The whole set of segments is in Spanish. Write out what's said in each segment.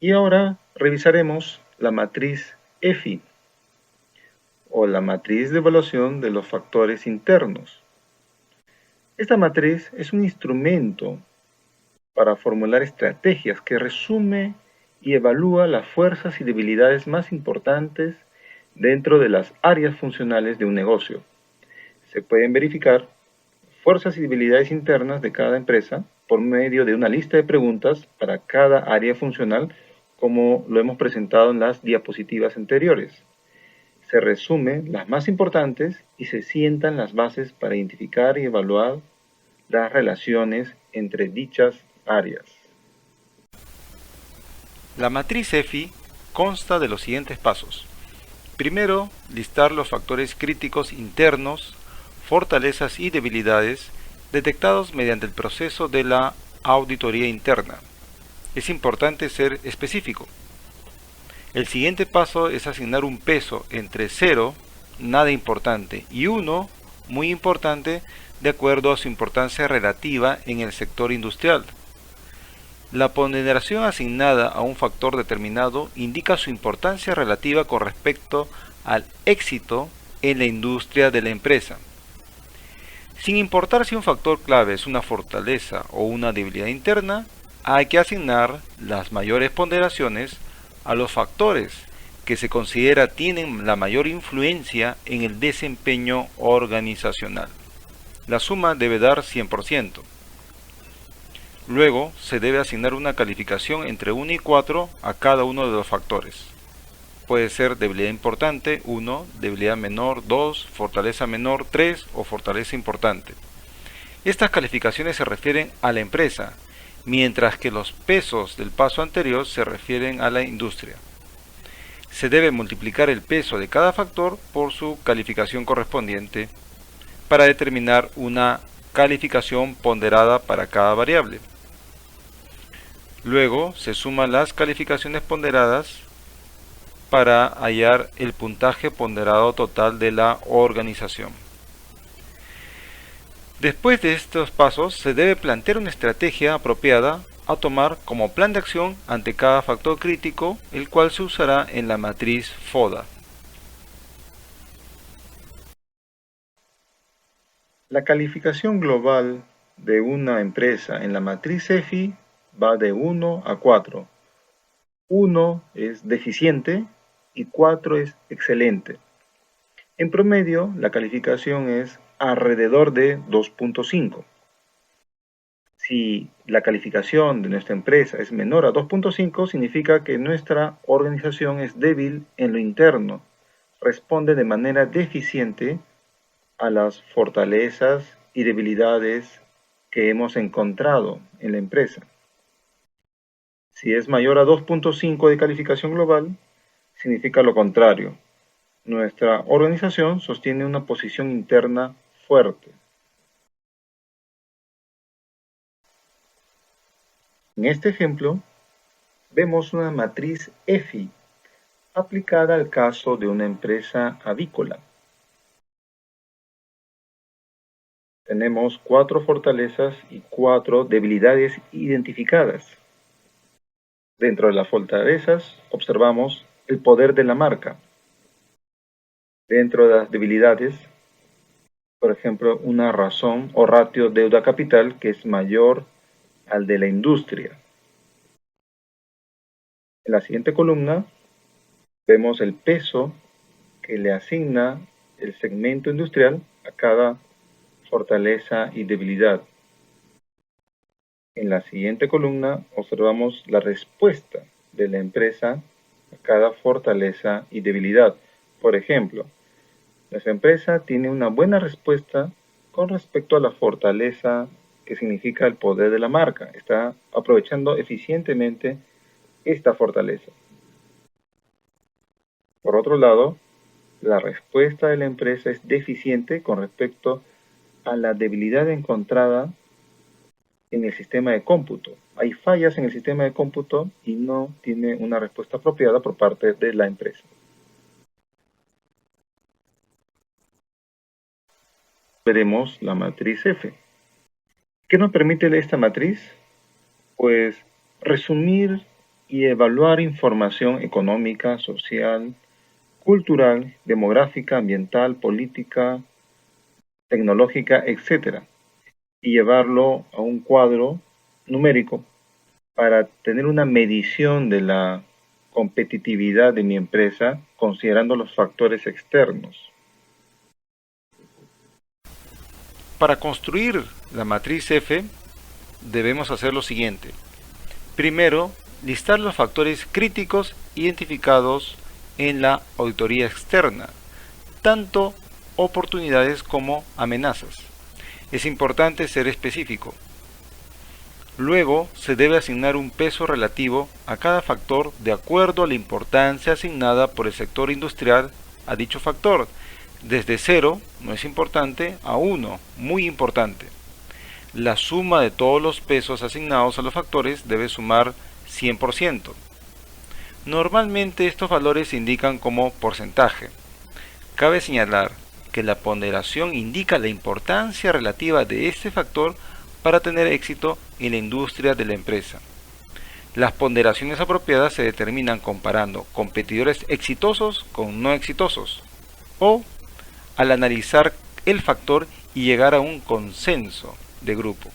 Y ahora revisaremos la matriz EFI, o la matriz de evaluación de los factores internos. Esta matriz es un instrumento para formular estrategias que resume y evalúa las fuerzas y debilidades más importantes dentro de las áreas funcionales de un negocio. Se pueden verificar fuerzas y debilidades internas de cada empresa por medio de una lista de preguntas para cada área funcional, como lo hemos presentado en las diapositivas anteriores. Se resumen las más importantes y se sientan las bases para identificar y evaluar las relaciones entre dichas áreas. La matriz EFI consta de los siguientes pasos. Primero, listar los factores críticos internos, fortalezas y debilidades detectados mediante el proceso de la auditoría interna. Es importante ser específico. El siguiente paso es asignar un peso entre 0, nada importante, y 1, muy importante, de acuerdo a su importancia relativa en el sector industrial. La ponderación asignada a un factor determinado indica su importancia relativa con respecto al éxito en la industria de la empresa. Sin importar si un factor clave es una fortaleza o una debilidad interna, hay que asignar las mayores ponderaciones a los factores que se considera tienen la mayor influencia en el desempeño organizacional. La suma debe dar 100%. Luego se debe asignar una calificación entre 1 y 4 a cada uno de los factores. Puede ser debilidad importante 1, debilidad menor 2, fortaleza menor 3 o fortaleza importante. Estas calificaciones se refieren a la empresa, mientras que los pesos del paso anterior se refieren a la industria. Se debe multiplicar el peso de cada factor por su calificación correspondiente para determinar una calificación ponderada para cada variable. Luego se suman las calificaciones ponderadas para hallar el puntaje ponderado total de la organización. Después de estos pasos se debe plantear una estrategia apropiada a tomar como plan de acción ante cada factor crítico, el cual se usará en la matriz FODA. La calificación global de una empresa en la matriz EFI va de 1 a 4. 1 es deficiente y 4 es excelente. En promedio, la calificación es alrededor de 2.5. Si la calificación de nuestra empresa es menor a 2.5, significa que nuestra organización es débil en lo interno, responde de manera deficiente a las fortalezas y debilidades que hemos encontrado en la empresa. Si es mayor a 2.5 de calificación global, significa lo contrario. Nuestra organización sostiene una posición interna fuerte. En este ejemplo, vemos una matriz EFI aplicada al caso de una empresa avícola. Tenemos 4 fortalezas y 4 debilidades identificadas. Dentro de las fortalezas observamos el poder de la marca. Dentro de las debilidades, por ejemplo, una razón o ratio deuda capital que es mayor al de la industria. En la siguiente columna vemos el peso que le asigna el segmento industrial a cada fortaleza y debilidad. En la siguiente columna observamos la respuesta de la empresa a cada fortaleza y debilidad. Por ejemplo, nuestra empresa tiene una buena respuesta con respecto a la fortaleza que significa el poder de la marca. Está aprovechando eficientemente esta fortaleza. Por otro lado, la respuesta de la empresa es deficiente con respecto a la debilidad encontrada en el sistema de cómputo. Hay fallas en el sistema de cómputo y no tiene una respuesta apropiada por parte de la empresa. Veremos la matriz F. ¿Qué nos permite esta matriz? Pues resumir y evaluar información económica, social, cultural, demográfica, ambiental, política, tecnológica, etc. Y llevarlo a un cuadro numérico para tener una medición de la competitividad de mi empresa considerando los factores externos. Para construir la matriz F, debemos hacer lo siguiente. Primero, listar los factores críticos identificados en la auditoría externa, tanto oportunidades como amenazas. Es importante ser específico. Luego, se debe asignar un peso relativo a cada factor de acuerdo a la importancia asignada por el sector industrial a dicho factor, desde 0, no es importante, a 1, muy importante. La suma de todos los pesos asignados a los factores debe sumar 100%. Normalmente estos valores se indican como porcentaje. Cabe señalar que la ponderación indica la importancia relativa de este factor para tener éxito en la industria de la empresa. Las ponderaciones apropiadas se determinan comparando competidores exitosos con no exitosos o al analizar el factor y llegar a un consenso de grupo.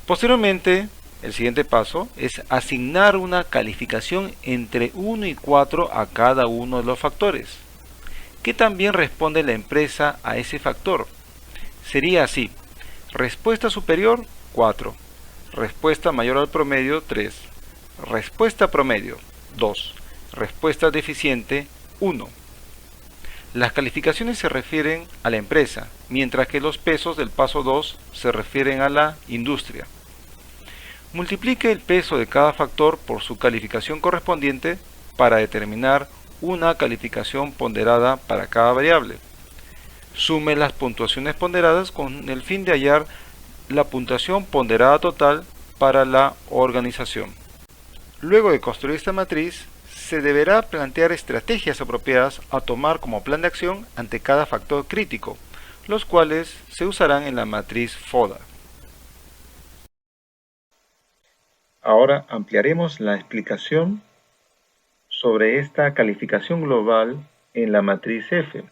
Posteriormente, el siguiente paso es asignar una calificación entre 1 y 4 a cada uno de los factores. ¿Qué también responde la empresa a ese factor? Sería así: respuesta superior, 4. Respuesta mayor al promedio, 3. Respuesta promedio, 2. Respuesta deficiente, 1. Las calificaciones se refieren a la empresa, mientras que los pesos del paso 2 se refieren a la industria. Multiplique el peso de cada factor por su calificación correspondiente para determinar una calificación ponderada para cada variable. Sume las puntuaciones ponderadas con el fin de hallar la puntuación ponderada total para la organización. Luego de construir esta matriz, se deberá plantear estrategias apropiadas a tomar como plan de acción ante cada factor crítico, los cuales se usarán en la matriz FODA. Ahora ampliaremos la explicación sobre esta calificación global en la matriz F.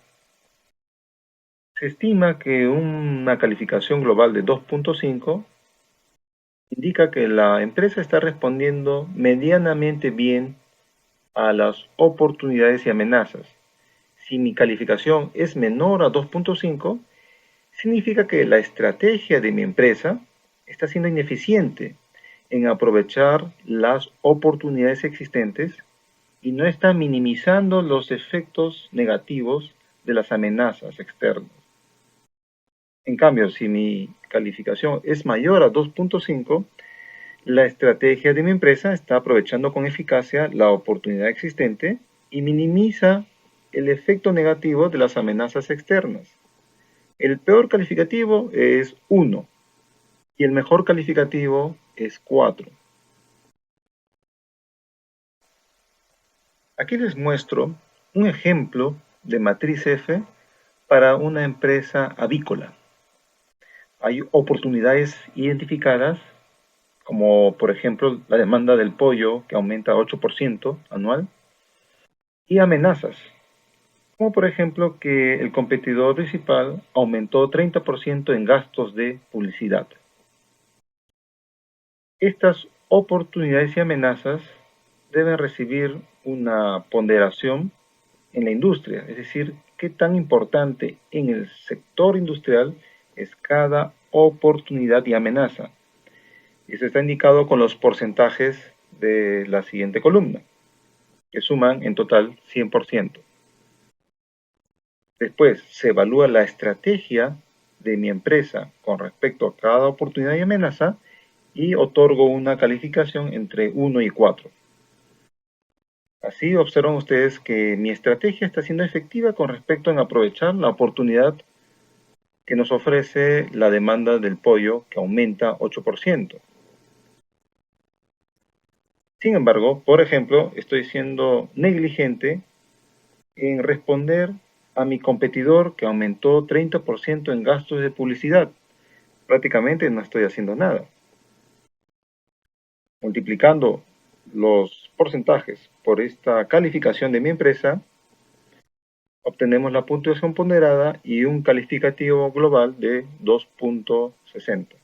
Se estima que una calificación global de 2.5 indica que la empresa está respondiendo medianamente bien a las oportunidades y amenazas. Si mi calificación es menor a 2.5, significa que la estrategia de mi empresa está siendo ineficiente en aprovechar las oportunidades existentes y no está minimizando los efectos negativos de las amenazas externas. En cambio, si mi calificación es mayor a 2.5, la estrategia de mi empresa está aprovechando con eficacia la oportunidad existente y minimiza el efecto negativo de las amenazas externas. El peor calificativo es 1 y el mejor calificativo es 4. Aquí les muestro un ejemplo de matriz F para una empresa avícola. Hay oportunidades identificadas, como por ejemplo la demanda del pollo que aumenta 8% anual, y amenazas, como por ejemplo que el competidor principal aumentó 30% en gastos de publicidad. Estas oportunidades y amenazas deben recibir una ponderación en la industria, es decir, qué tan importante en el sector industrial es cada oportunidad y amenaza. Eso está indicado con los porcentajes de la siguiente columna, que suman en total 100%. Después se evalúa la estrategia de mi empresa con respecto a cada oportunidad y amenaza y otorgo una calificación entre 1 y 4. Así observan ustedes que mi estrategia está siendo efectiva con respecto a aprovechar la oportunidad que nos ofrece la demanda del pollo, que aumenta 8%. Sin embargo, por ejemplo, estoy siendo negligente en responder a mi competidor que aumentó 30% en gastos de publicidad. Prácticamente no estoy haciendo nada. Multiplicando los porcentajes por esta calificación de mi empresa, obtenemos la puntuación ponderada y un calificativo global de 2.60.